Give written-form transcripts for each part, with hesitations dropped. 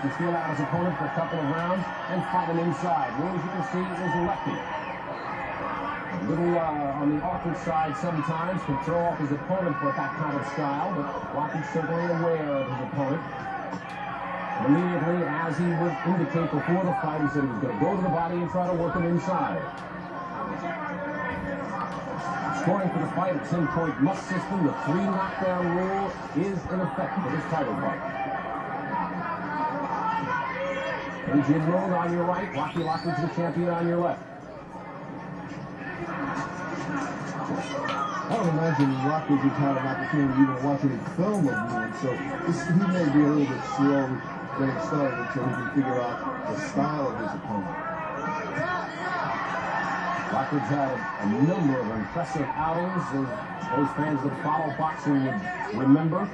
to steal out his opponent for a couple of rounds and fight him inside. Moon, as you can see, is a lefty. A little on the awkward side sometimes, can throw off his opponent for that kind of style, but Lockridge certainly aware of his opponent. Immediately, as he would indicate before the fight, he said he was going to go to the body and try to work him inside. Scoring for the fight, a 10-point must system. The 3 knockdown rule is in effect for this title fight. Adrian Moon on your right, Rocky Lockridge the champion on your left. I don't imagine Lockridge has had an opportunity to even watch any film of Moon, so he may be a little bit slow getting started until he can figure out the style of his opponent. Lockridge had a number of impressive outings, as those fans that follow boxing would remember.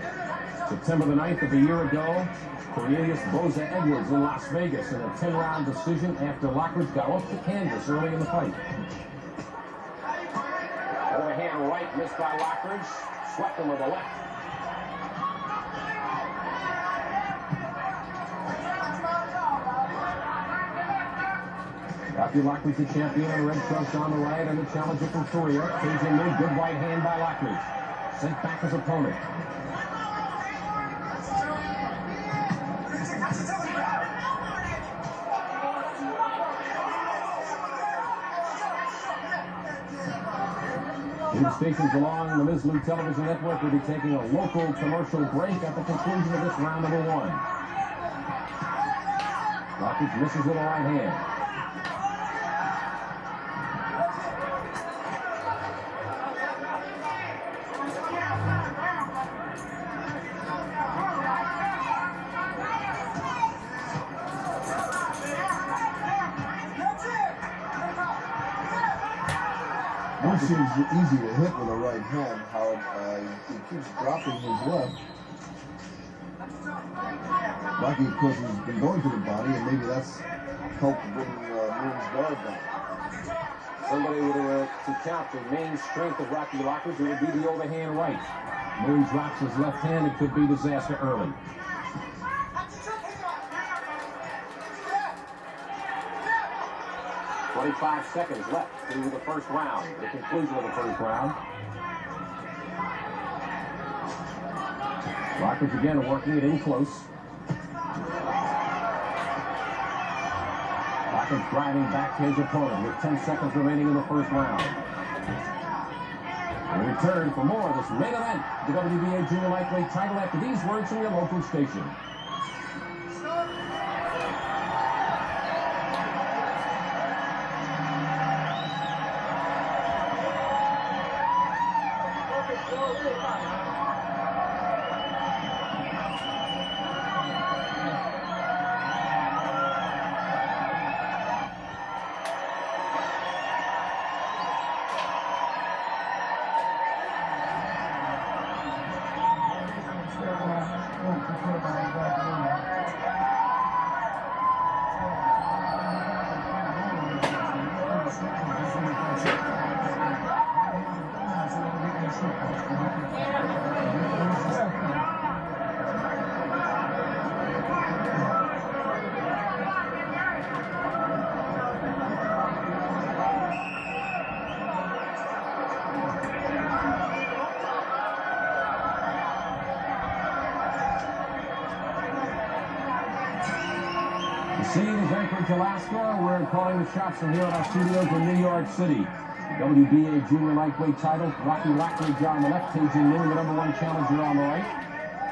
September the 9th of a year ago, Cornelius Boza Edwards in Las Vegas in a 10-round decision after Lockridge got off the canvas early in the fight. Overhand right missed by Lockridge, swept him with the left. Rocky Lockridge the champion, and red trunks on the right, and the challenger from Korea. KJ Moon, good right hand by Lockridge. Sent back his opponent. News stations along the Mislu Television Network will be taking a local commercial break at the conclusion of this round number 1. Lockridge misses with a right hand. Moon seems easy to hit with a right hand, Howard. He keeps dropping his left. Rocky, of course, has been going to the body, and maybe that's helped bring Moon's guard down. Somebody to count the main strength of Rocky Lockridge, it would be the overhand right. Moon drops his left hand, it could be disaster early. 25 seconds left through the first round, the conclusion of the first round. Lockridge again working it in close. Lockridge driving back to his opponent with 10 seconds remaining in the first round. And return for more of this main event, the WBA Junior Lightweight title, after these words from your local station. The scene is Anchorage, Alaska. We're calling the shots from here at our studios in New York City. WBA Junior Lightweight title, Rocky Lockridge on the left, KJ Moon, the #1 challenger, on the right.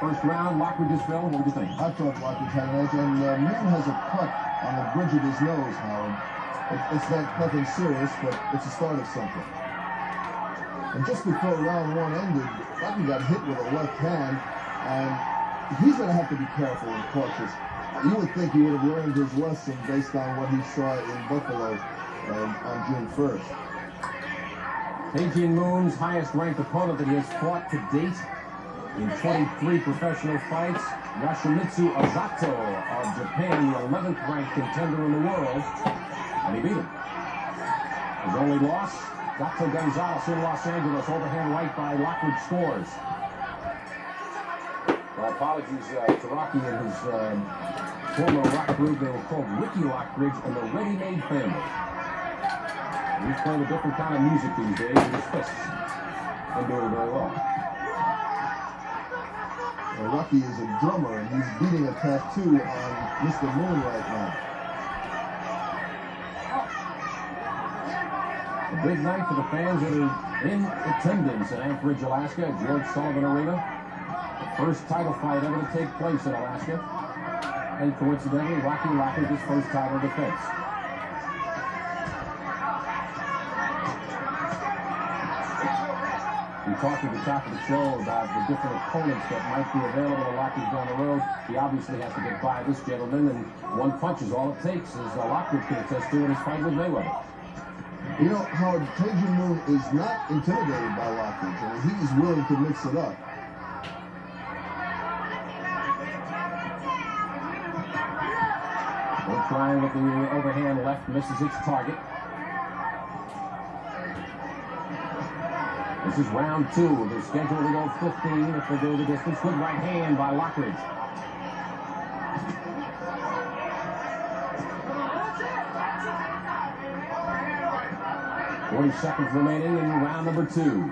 First round, Lockridge's film. What do you think? I thought Lockridge had an edge, and Moon has a cut on the bridge of his nose, Howard. It's nothing serious, but it's a start of something. And just before round 1 ended, Rocky got hit with a left hand, and he's going to have to be careful and cautious. You would think he would have learned his lesson based on what he saw in Buffalo on June 1st. KJ Moon's highest-ranked opponent that he has fought to date in 23 professional fights, Yoshimitsu Ozato of Japan, the 11th-ranked contender in the world, and he beat him. His only loss, Gato Gonzalez in Los Angeles, overhand right by Lockridge scores. Well, apologies to Rocky and his former rock group. They were called Ricky Lockridge and the Ready-Made Family. He's playing a different kind of music these days with his fists. And doing very well. Well, Rocky is a drummer, and he's beating a tattoo on Mr. Moon right now. A big night for the fans that are in attendance in Anchorage, Alaska, at George Sullivan Arena. The first title fight ever to take place in Alaska. And coincidentally, Rocky Lockridge's first title defense. We talked at the top of the show about the different opponents that might be available to Lockridge down the road. He obviously has to get by this gentleman, and one punch is all it takes, as Lockridge can attest to in his fight with Mayweather. You know, Howard, Cajun Moon is not intimidated by Lockridge. I mean, he's willing to mix it up. They're trying with the overhand left, misses its target. This is round 2. They're scheduled to go 15 if they go the distance. Good right hand by Lockridge. "40 seconds remaining in round number 2.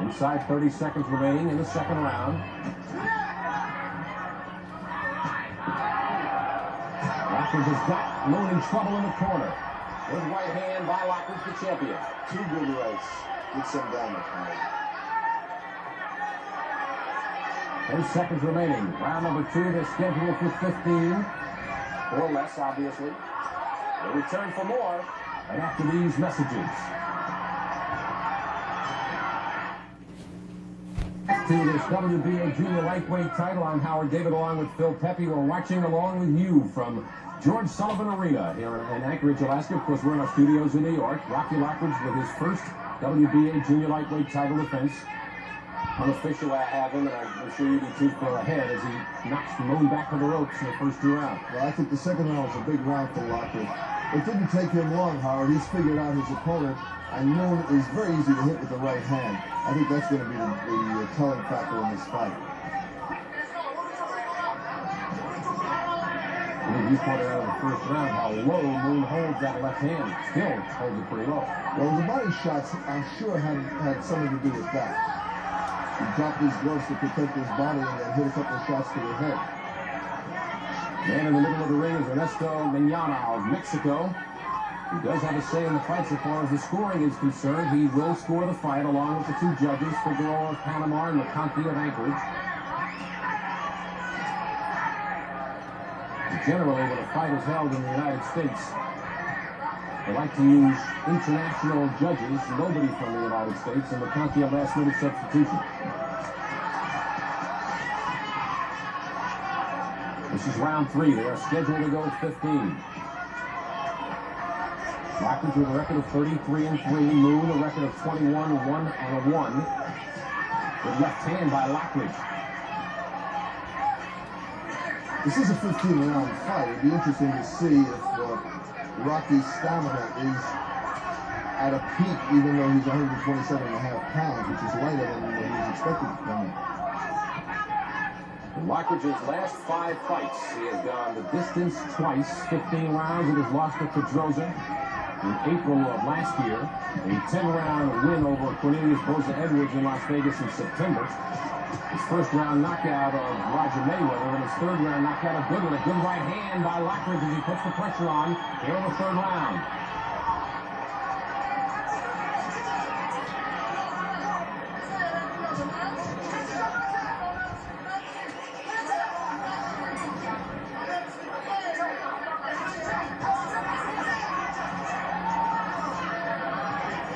Inside 30 seconds remaining in the second round. Lockridge has got Moon in trouble in the corner. Good right hand by Lockridge, the champion. 2 good rights. Did some damage, Howard. 10 seconds remaining. Round number 2, they're scheduled for 15. Or less, obviously. They return for more right after these messages. To this WBA Junior Lightweight title, I'm Howard David along with Phil Pepe. We're watching along with you from George Sullivan Arena here in Anchorage, Alaska. Of course, we're in our studios in New York. Rocky Lockridge with his first WBA Junior Lightweight title defense. Unofficial, I have him, and I'm sure you do too, Phil, ahead as he knocks Moon back to the ropes in the first 2 rounds. Well, I think the second round was a big round for Lockridge. It didn't take him long, Howard. He's figured out his opponent, and Moon is very easy to hit with the right hand. I think that's going to be the telling factor in this fight. You pointed out in the first round how low Moon holds that left hand. Still holds it pretty low. Well, the body shots, I'm sure, had something to do with that. He dropped his gloves to protect his body and then hit a couple of shots to the head. Man in the middle of the ring is Ernesto Miñana of Mexico. He does have a say in the fight so far as the scoring is concerned. He will score the fight along with the 2 judges, Figueroa of Panama and McConkey of Anchorage. Generally, when a fight is held in the United States, they like to use international judges, nobody from the United States, and McConkey a last-minute substitution. This is round 3. They are scheduled to go 15. Lockridge with a record of 33-3. Moon a record of 21-1-1. Good left hand by Lockridge. This is a 15-round fight. It'd be interesting to see if Rocky's stamina is at a peak, even though he's 127.5 pounds, which is lighter than he was expected to come in. In Lockridge's last 5 fights, he has gone the distance twice, 15 rounds, and has lost to Pedroza in April of last year. A 10-round win over Cornelius Boza Edwards in Las Vegas in September. His first round knockout of Roger Mayweather, and his third round knockout of Goodwin. A good right hand by Lockridge as he puts the pressure on here in the 3rd round.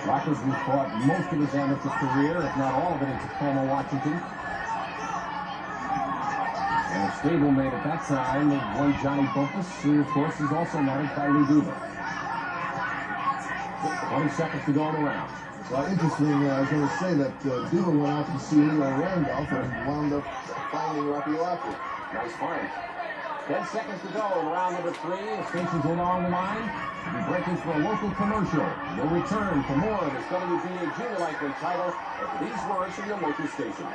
Lockridge has fought most of his amateur career, if not all of it, in Tacoma, Washington. And a stablemate at that time, one Johnny Bumpus, who of course is also managed by Lou Duva. 20 seconds to go in the round. Well, interesting, I was going to say that Duva went out to see Leo Randolph and wound up finding Rocky Lockridge. Nice find. 10 seconds to go in round number 3. The stations along the line will be breaking for a local commercial. We'll return for more of this WBA junior lightweight title after these words from your local station.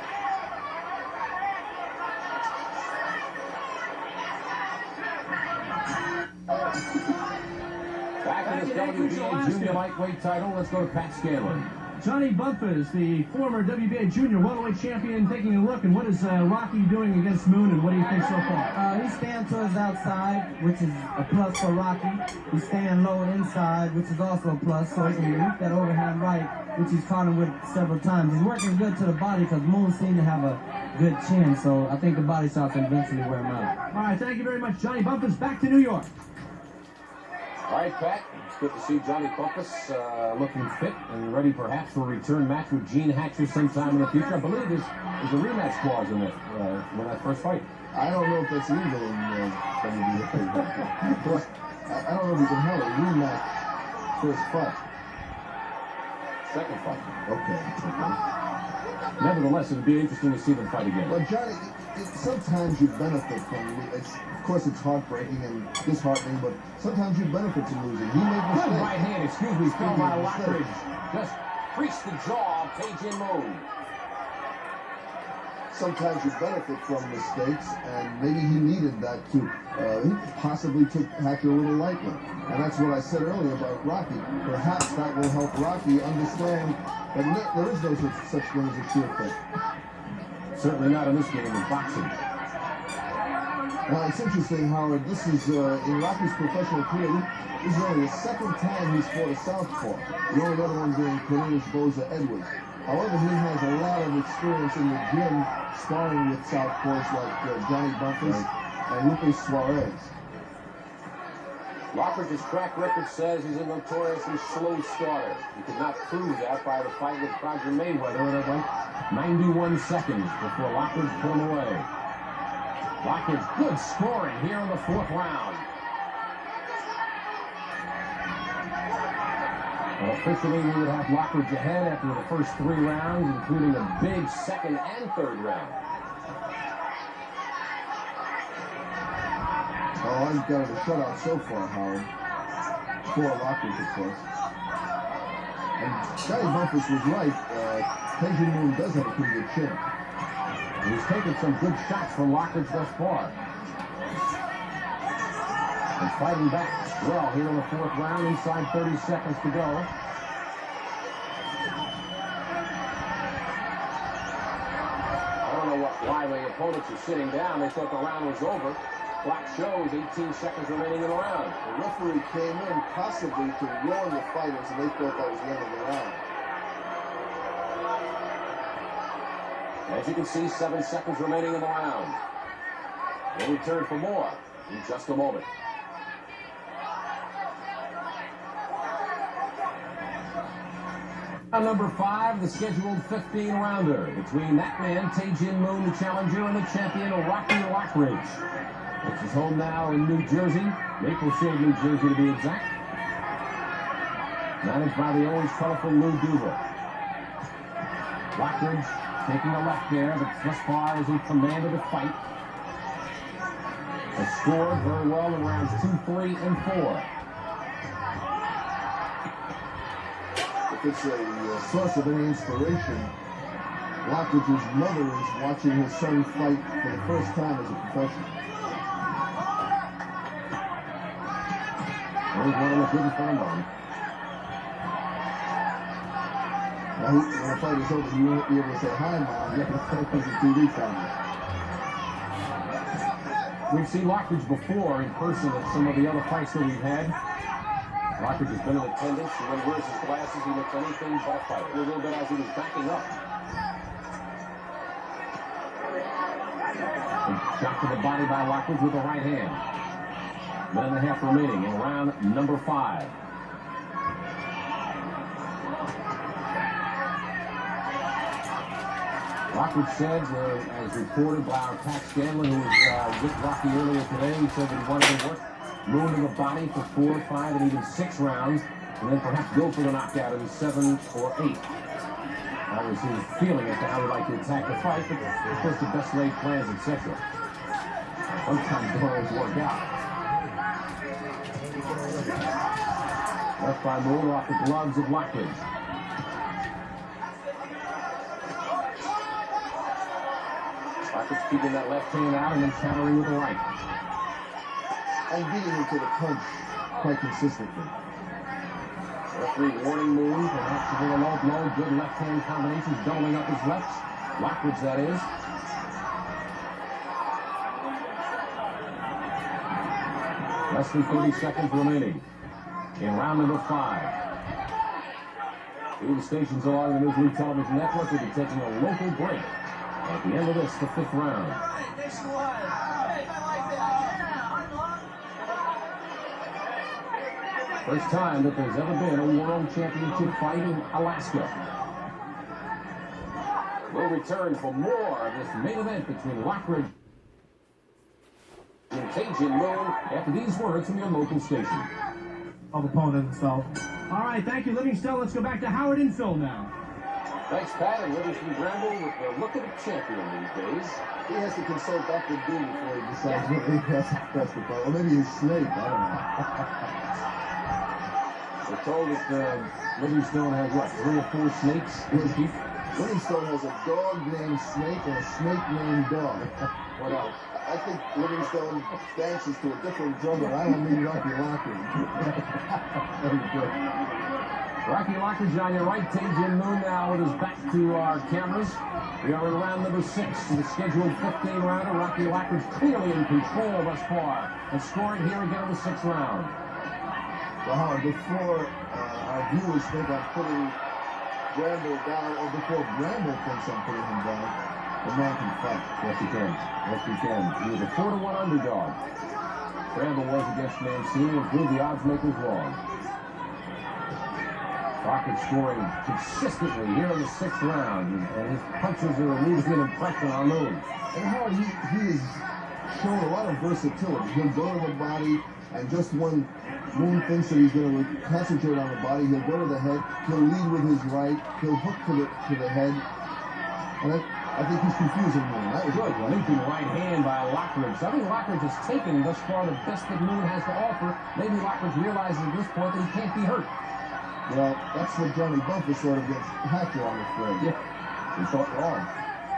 Back in this WBA junior lightweight title, let's go to Pat Scanlon. Johnny Bumpus, the former WBA junior welterweight champion, taking a look. And what is Rocky doing against Moon, and what do you think so far? He's staying towards the outside, which is a plus for Rocky. He's staying low inside, which is also a plus, so he can whip that overhand right, which he's caught him with several times. He's working good to the body because Moon seemed to have a good chin, so I think the body shots will eventually wear him out. All right, thank you very much, Johnny Bumpus. Back to New York. All right, Pat, it's good to see Johnny Bumpus looking fit and ready perhaps for a return match with Gene Hatcher sometime in the future. I believe there's a rematch clause in that first fight. I don't know if that's legal in WBA. I don't know if you can have a rematch first fight. Second fight. Okay. Nevertheless, it'd be interesting to see them fight again. Well, Johnny, sometimes you benefit from of course, it's heartbreaking and disheartening, but sometimes you benefit from losing. He made mistakes. Good right hand, excuse me, fell by Lockridge. Just creased the jaw of Tae-Jin Moon. Sometimes you benefit from mistakes, and maybe he needed that too. He possibly took Hatcher a little lightly. And that's what I said earlier about Rocky. Perhaps that will help Rocky understand that there is no such thing as a sure thing. Certainly not in this game of boxing. Now, it's interesting, Howard. This is, in Rocky's professional career, this is only the second time he's fought a southpaw. The only other one being Cornelius Boza Edwards. However, he has a lot of experience in the gym sparring with southpaws like Johnny Bumpus and Lupe Suarez. Lockridge's track record says he's a notoriously slow starter. He could not prove that by the fight with Roger Mayweather, and it went 91 seconds before Lockridge put him away. Lockridge, good scoring here in the 4th round. Well, officially, we would have Lockridge ahead after the first 3 rounds, including a big 2nd and 3rd round. Oh, he's got a shutout so far, Howard. 4 Lockridge, of course. And Johnny Bumpus was right. Tae-Jin Moon does have a pretty good chin. He's taken some good shots from Lockridge thus far. And fighting back well here in the 4th round, inside 30 seconds to go. I don't know why the opponents are sitting down. They thought the round was over. Clock shows 18 seconds remaining in the round. The referee came in possibly to warn the fighters, and they thought that was the end of the round. As you can see, 7 seconds remaining in the round. We'll return for more in just a moment. Number 5, the scheduled 15-rounder between that man, Tae-Jin Moon, the challenger, and the champion, Rocky Lockridge. Which is home now in New Jersey, Maple Shade, New Jersey to be exact. Managed by the always colorful Lou Duva. Lockridge taking a left there, but thus far is in command of the fight. Has scored very well in rounds 2, 3, and 4. If it's a source of any inspiration, Lockridge's mother is watching his son fight for the first time as a professional. There's one of the good front on. Now, when the fight is over, you won't be able to say, "Hi, Mom." You have to thank the TV camera. We've seen Lockridge before in person at some of the other fights that we've had. Lockridge has been in attendance, and when he wears his glasses, he looks anything but a fighter. A little bit as he was backing up. And shot to the body by Lockridge with the right hand. Minute and a half remaining in round number 5. Lockridge said, as reported by our Pat Scanlon, who was with Rocky earlier today, he said that he wanted to work Moon in the body for 4, 5, and even 6 rounds, and then perhaps go for the knockout in 7 or 8. That was his feeling as to how he'd like to attack the fight, but of course the best laid plans, etc. Sometimes don't always work out. Left by Moon off the gloves of Lockridge. Lockridge keeping that left hand out and then countering with the right. And beating him to the punch quite consistently. Referee warning Moon, perhaps a little low blow. Good left-hand combinations, doubling up his lefts. Lockridge, that is. Less than 30 seconds remaining in round number 5. Two of the stations along the News League Television Network will be taking a local break at the end of this, the 5th round. First time that there's ever been a World Championship fight in Alaska. We'll return for more of this main event between Lockridge and Cajun Moon after these words from your local station. Of opponent himself. All right, thank you, Livingstone. Let's go back to Howard and Phil now. Thanks, Pat, and Livingston Bramble with the look of a champion these days. He has to consult Dr. D before he decides what he has to press the button. Or maybe his snake, I don't know. We're told that Livingstone has, what, 3 or 4 snakes in his keep? Livingstone has a dog named Snake and a snake named Dog. What else? I think Livingstone dances to a different drummer. I don't mean Rocky Lockridge. Very good. Rocky Lockridge on your right, Cajun Moon now with his back to our cameras. We are in round number 6 in the scheduled 15-rounder. Rocky Lockridge clearly in control thus far and scoring here again in the 6th round. Well, Howard, before our viewers think I'm putting Bramble down, or before Bramble thinks I'm putting him down, the man can fight. Yes, he can. Yes, he can. He was a 4-1 underdog. Bramble was against Mancini and proved the odds makers wrong. Lockridge scoring consistently here in the 6th round, and his punches are leaving an impression on Moon. And Howard, he has shown a lot of versatility. He'll go to the body, and just when Moon thinks that he's going to concentrate on the body, he'll go to the head, he'll lead with his right, he'll hook to the head. And I think he's confusing Moon. That was Good, leaping right hand by Lockridge. I think Lockridge has taken thus far the best that Moon has to offer. Maybe Lockridge realizes at this point that he can't be hurt. Well, that's what Johnny Bumper sort of gets hacked on, I'm afraid. Yeah. He thought wrong.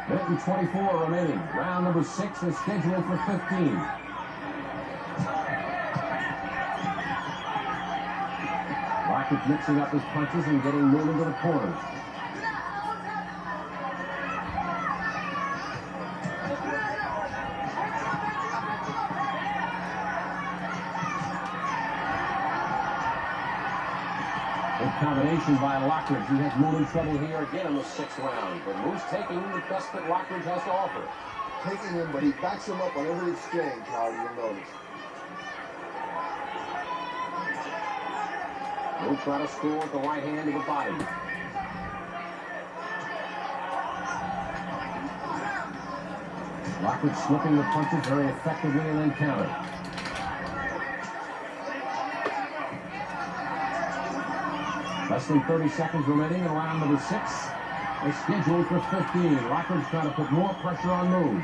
Minute and 24 remaining. Round number 6 is scheduled for 15. Lockridge mixing up his punches and getting Moon into the corners. Good combination by Lockridge. He has Moon in trouble here again in the 6th round. But Moon's taking the best that Lockridge has to offer. Taking him, but he backs him up on every exchange, Howard, you'll notice. Moon trying to score with the right hand to the body. Lockridge slipping the punches very effectively and then counter. Less than 30 seconds remaining in round number 6. They're scheduled for 15. Lockridge trying to put more pressure on Moon.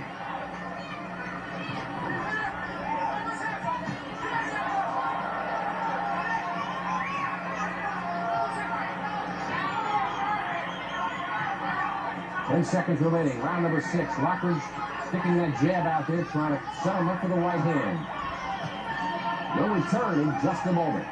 Ten seconds remaining. Round number 6. Lockridge sticking that jab out there, trying to set him up for the right hand. No return in just a moment.